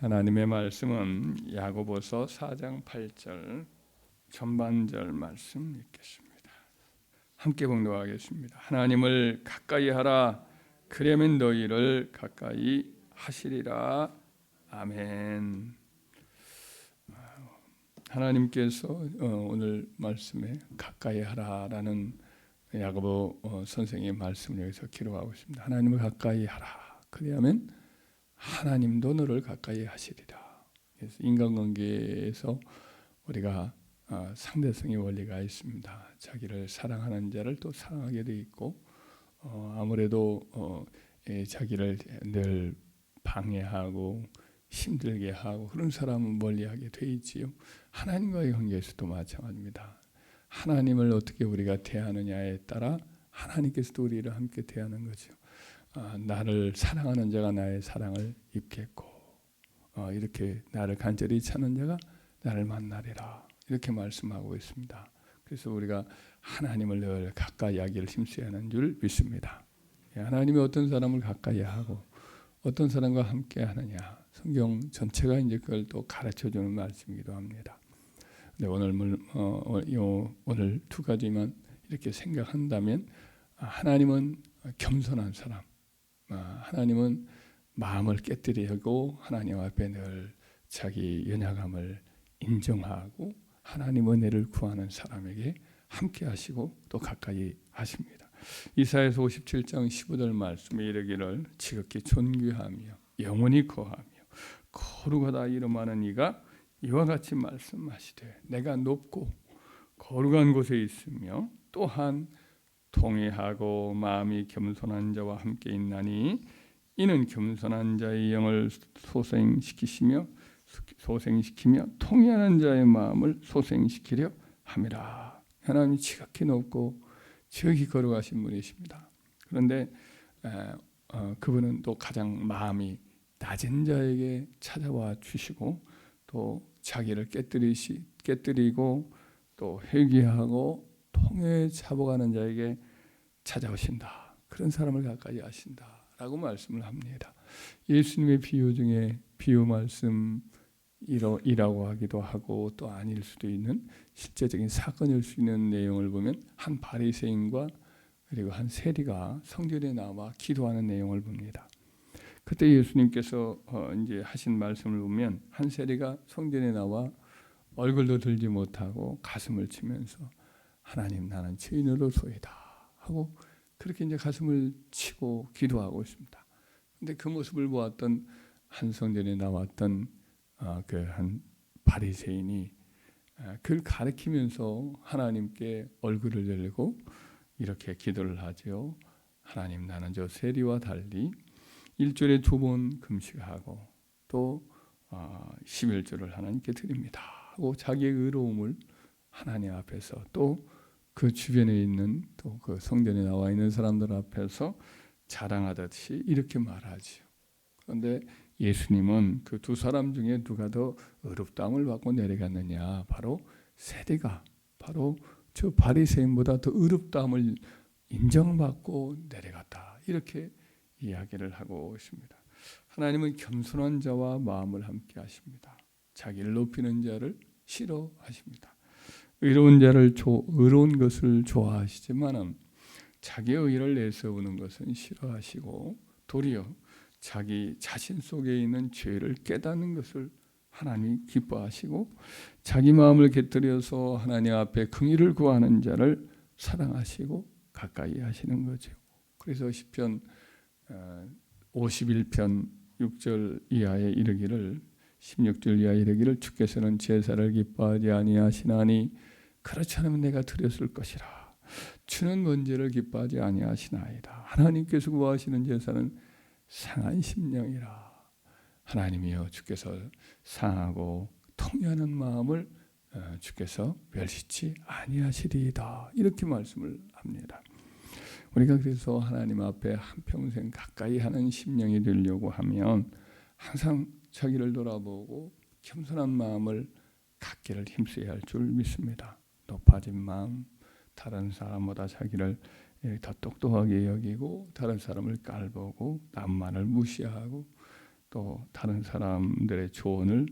하나님의 말씀은 야고보서 4장 8절 전반절 말씀 읽겠습니다. 함께 봉독하겠습니다. 하나님을 가까이 하라. 그러면 너희를 가까이 하시리라. 아멘. 하나님께서 오늘 말씀에 가까이 하라라는 야고보 선생의 말씀을 여기서 기록하고 있습니다. 하나님을 가까이 하라. 그러면 하나님도 너를 가까이 하시리라. 그래서 인간관계에서 우리가 상대성의 원리가 있습니다. 자기를 사랑하는 자를 또 사랑하게 돼 있고, 아무래도 자기를 늘 방해하고 힘들게 하고 그런 사람은 멀리하게 돼 있지요. 하나님과의 관계에서도 마찬가지입니다. 하나님을 어떻게 우리가 대하느냐에 따라 하나님께서도 우리를 함께 대하는 거죠. 나를 사랑하는 자가 나의 사랑을 입겠고, 이렇게 나를 간절히 찾는 자가 나를 만나리라, 이렇게 말씀하고 있습니다. 그래서 우리가 하나님을 늘 가까이 하기를 힘써야 하는 줄 믿습니다. 하나님이 어떤 사람을 가까이 하고 어떤 사람과 함께 하느냐, 성경 전체가 이제 그걸 또 가르쳐주는 말씀이기도 합니다. 근데 오늘 두 가지만 이렇게 생각한다면, 하나님은 겸손한 사람, 하나님은 마음을 깨뜨리고 하나님 앞에 늘 자기 연약함을 인정하고 하나님 은혜를 구하는 사람에게 함께 하시고 또 가까이 하십니다. 이사야서 57장 15절 말씀에 이르기를 지극히 존귀하며 영원히 거하며 거룩하다 이름하는 이가 이와 같이 말씀하시되, 내가 높고 거룩한 곳에 있으며 또한 통회하고 마음이 겸손한 자와 함께 있나니 이는 겸손한 자의 영을 소생시키며 통회하는 자의 마음을 소생시키려 함이라. 하나님이 지극히 높고 지극히 거룩하신 분이십니다. 그런데 그분은 또 가장 마음이 낮은 자에게 찾아와 주시고, 또 자기를 깨뜨리고 또 회개하고 통회에 잡아가는 자에게 찾아오신다. 그런 사람을 가까이 하신다라고 말씀을 합니다. 예수님의 비유 중에 비유 말씀이라고 하기도 하고 또 아닐 수도 있는 실제적인 사건일 수 있는 내용을 보면, 한 바리새인과 그리고 한 세리가 성전에 나와 기도하는 내용을 봅니다. 그때 예수님께서 이제 하신 말씀을 보면, 한 세리가 성전에 나와 얼굴도 들지 못하고 가슴을 치면서 하나님, 나는 죄인으로소이다 하고 그렇게 이제 가슴을 치고 기도하고 있습니다. 그런데 그 모습을 보았던 한 성전에 나왔던 그 한 바리새인이 그를 가리키면서 하나님께 얼굴을 들고 이렇게 기도를 하죠. 하나님, 나는 저 세리와 달리 일주일에 2번 금식하고 또 11조를 하나님께 드립니다 하고 자기의 의로움을 하나님 앞에서 또 그 주변에 있는 또 그 성전에 나와 있는 사람들 앞에서 자랑하듯이 이렇게 말하지요. 그런데 예수님은 그 두 사람 중에 누가 더 의롭다함을 받고 내려갔느냐, 바로 세리가, 바로 저 바리새인보다 더 의롭다함을 인정받고 내려갔다, 이렇게 이야기를 하고 있습니다. 하나님은 겸손한 자와 마음을 함께 하십니다. 자기를 높이는 자를 싫어하십니다. 의로운 것을 좋아하시지만 자기의 의를 내세우는 것은 싫어하시고, 도리어 자기 자신 속에 있는 죄를 깨닫는 것을 하나님이 기뻐하시고, 자기 마음을 곁들여서 하나님 앞에 긍휼을 구하는 자를 사랑하시고 가까이 하시는 거죠. 그래서 시편 51편 6절 이하에 이르기를, 16절 이하에 이르기를, 주께서는 제사를 기뻐하지 아니하시나니 그렇지 않으면 내가 드렸을 것이라. 주는 번제를 기뻐하지 아니하시나이다. 하나님께서 구하시는 제사는 상한 심령이라. 하나님이여, 주께서 상하고 통회하는 마음을 주께서 멸시치 아니하시리이다, 이렇게 말씀을 합니다. 우리가 그래서 하나님 앞에 한평생 가까이 하는 심령이 되려고 하면 항상 자기를 돌아보고 겸손한 마음을 갖기를 힘써야 할 줄 믿습니다. 높아진 마음, 다른 사람보다 자기를 더 똑똑하게 여기고 다른 사람을 깔보고 남만을 무시하고 또 다른 사람들의 조언을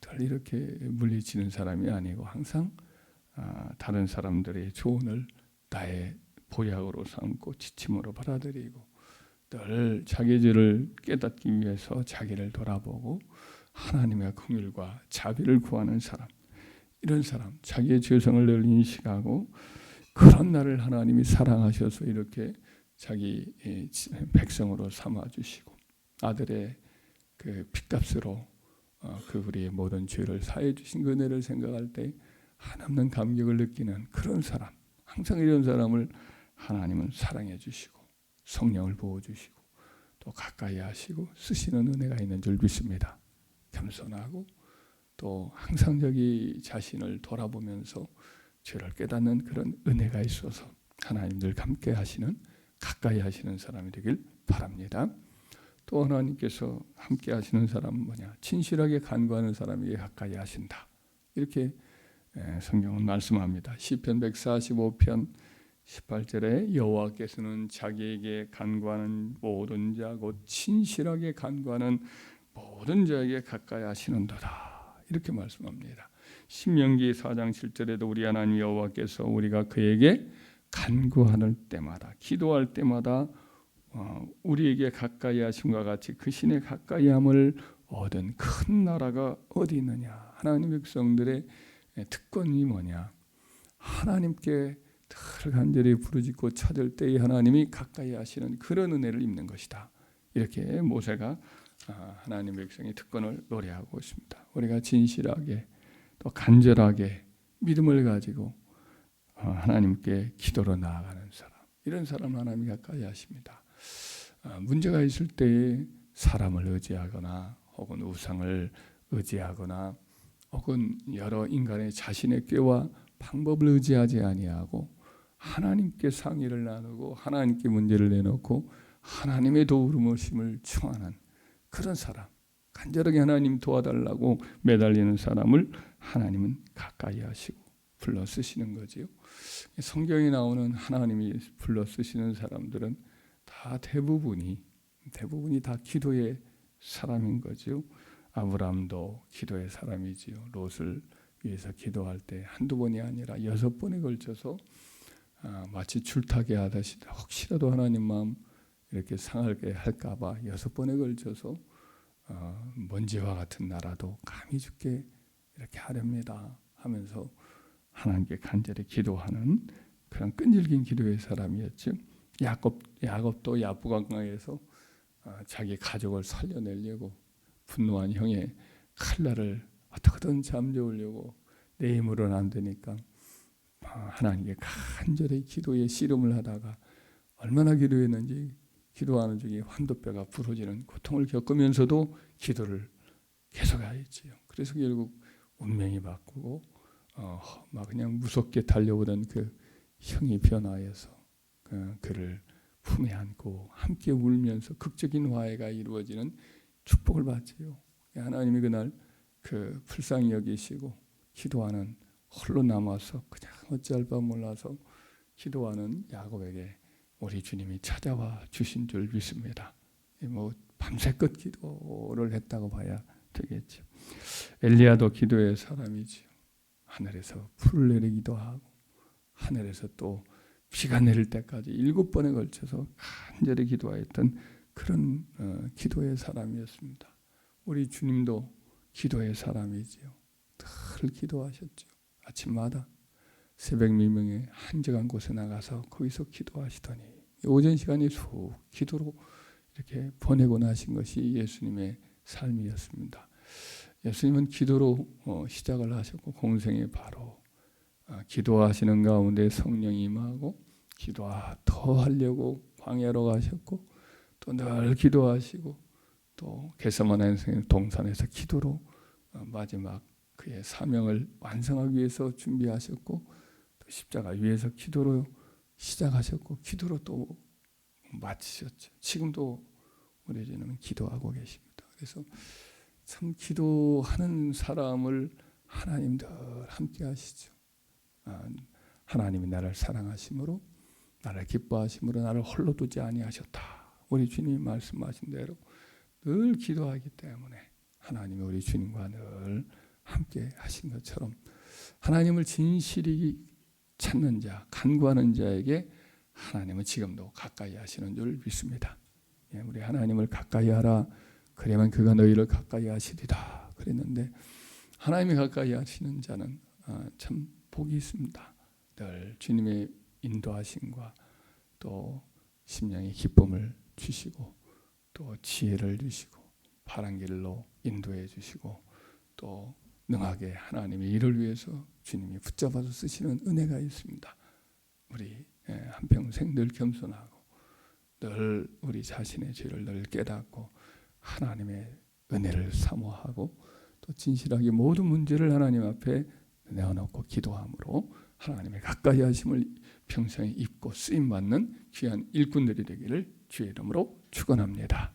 늘 이렇게 물리치는 사람이 아니고 항상 다른 사람들의 조언을 나의 보약으로 삼고 지침으로 받아들이고 늘 자기 죄를 깨닫기 위해서 자기를 돌아보고 하나님의 긍휼과 자비를 구하는 사람, 이런 사람, 자기의 죄성을 늘 인식하고 그런 나를 하나님이 사랑하셔서 이렇게 자기 백성으로 삼아주시고 아들의 그 핏값으로 그 우리의 모든 죄를 사해 주신 그 은혜를 생각할 때 한없는 감격을 느끼는 그런 사람, 항상 이런 사람을 하나님은 사랑해 주시고 성령을 부어 주시고 또 가까이 하시고 쓰시는 은혜가 있는 줄 믿습니다. 겸손하고 또 항상 자기 자신을 돌아보면서 죄를 깨닫는 그런 은혜가 있어서 하나님 늘 함께 하시는, 가까이 하시는 사람이 되길 바랍니다. 또 하나님께서 함께 하시는 사람은 뭐냐? 진실하게 간구하는 사람에게 가까이 하신다. 이렇게 성경은 말씀합니다. 시편 145편 18절에 여호와께서는 자기에게 간구하는 모든 자 곧 진실하게 간구하는 모든 자에게 가까이 하시는도다. 이렇게 말씀합니다. 신명기 4장 7절에도 우리 하나님 여호와께서 우리가 그에게 간구할 때마다, 기도할 때마다 우리에게 가까이 하심과 같이 그 신의 가까이함을 얻은 큰 나라가 어디 있느냐. 하나님 백성들의 특권이 뭐냐? 하나님께 늘 간절히 부르짖고 찾을 때에 하나님이 가까이 하시는 그런 은혜를 입는 것이다. 이렇게 모세가 하나님 백성의 특권을 노래하고 있습니다. 우리가 진실하게 또 간절하게 믿음을 가지고 하나님께 기도로 나아가는 사람, 이런 사람 하나님이 가까이 하십니다. 문제가 있을 때에 사람을 의지하거나 혹은 우상을 의지하거나 혹은 여러 인간의 자신의 꾀와 방법을 의지하지 아니하고 하나님께 상의를 나누고 하나님께 문제를 내놓고 하나님의 도우심을 청하는 그런 사람, 간절하게 하나님 도와달라고 매달리는 사람을 하나님은 가까이 하시고 불러 쓰시는 거지요. 성경에 나오는 하나님이 불러 쓰시는 사람들은 다 대부분이 다 기도의 사람인 거죠. 아브라함도 기도의 사람이지요. 롯을 위해서 기도할 때 한두 번이 아니라 6번에 걸쳐서 마치 줄타기 하듯이 혹시라도 하나님 마음 이렇게 상하게 할까 봐 6번에 걸쳐서 먼지와 같은 나라도 감히 죽게 이렇게 하렵니다 하면서 하나님께 간절히 기도하는 그런 끈질긴 기도의 사람이었죠. 야곱도 야부강강에서 자기 가족을 살려내려고 분노한 형의 칼날을 어떻게든 잠재우려고 내 힘으로는 안 되니까 하나님께 간절히 기도에 씨름을 하다가 얼마나 기도했는지 기도하는 중에 환도뼈가 부러지는 고통을 겪으면서도 기도를 계속하였지요. 그래서 결국 운명이 바꾸고 막 그냥 무섭게 달려오던 그 형이 변화해서 그를 품에 안고 함께 울면서 극적인 화해가 이루어지는 축복을 받지요. 하나님이 그날 그 불쌍히 여기시고 기도하는 홀로 남아서 그냥 어찌할 바 몰라서 기도하는 야곱에게 우리 주님이 찾아와 주신 줄 믿습니다. 뭐 밤새껏 기도를 했다고 봐야 되겠죠. 엘리야도 기도의 사람이지요. 하늘에서 불을 내리기도 하고 하늘에서 또 비가 내릴 때까지 7번에 걸쳐서 간절히 기도하였던 그런 기도의 사람이었습니다. 우리 주님도 기도의 사람이지요. 늘 기도하셨죠. 아침마다 새벽 미명에 한적한 곳에 나가서 거기서 기도하시더니 오전 시간에 쭉 기도로 이렇게 보내고 나신 것이 예수님의 삶이었습니다. 예수님은 기도로 시작을 하셨고 공생에 바로 기도하시는 가운데 성령이 임하고 기도 더 하려고 광야로 가셨고 또 늘 기도하시고 또 겟세마네 동산에서 기도로 마지막 그의 사명을 완성하기 위해서 준비하셨고 또 십자가 위에서 기도로 시작하셨고 기도로 또 마치셨죠. 지금도 우리 주님은 기도하고 계십니다. 그래서 참 기도하는 사람을 하나님 늘 함께 하시죠. 하나님이 나를 사랑하심으로 나를 기뻐하심으로 나를 홀로 두지 아니하셨다. 우리 주님이 말씀하신 대로 늘 기도하기 때문에 하나님이 우리 주님과 늘 함께 하신 것처럼 하나님을 진실히 찾는 자, 간구하는 자에게 하나님은 지금도 가까이 하시는 줄 믿습니다. 우리 하나님을 가까이 하라. 그러면 그가 너희를 가까이 하시리라 그랬는데 하나님이 가까이 하시는 자는 참 복이 있습니다. 늘 주님의 인도하심과 또 심령의 기쁨을 주시고 또 지혜를 주시고 바른 길로 인도해 주시고 또 능하게 하나님의 일을 위해서 주님이 붙잡아서 쓰시는 은혜가 있습니다. 우리 한평생 늘 겸손하고 늘 우리 자신의 죄를 늘 깨닫고 하나님의 은혜를 사모하고 또 진실하게 모든 문제를 하나님 앞에 내어놓고 기도함으로 하나님의 가까이 하심을 평생에 입고 쓰임받는 귀한 일꾼들이 되기를 주의 이름으로 축원합니다.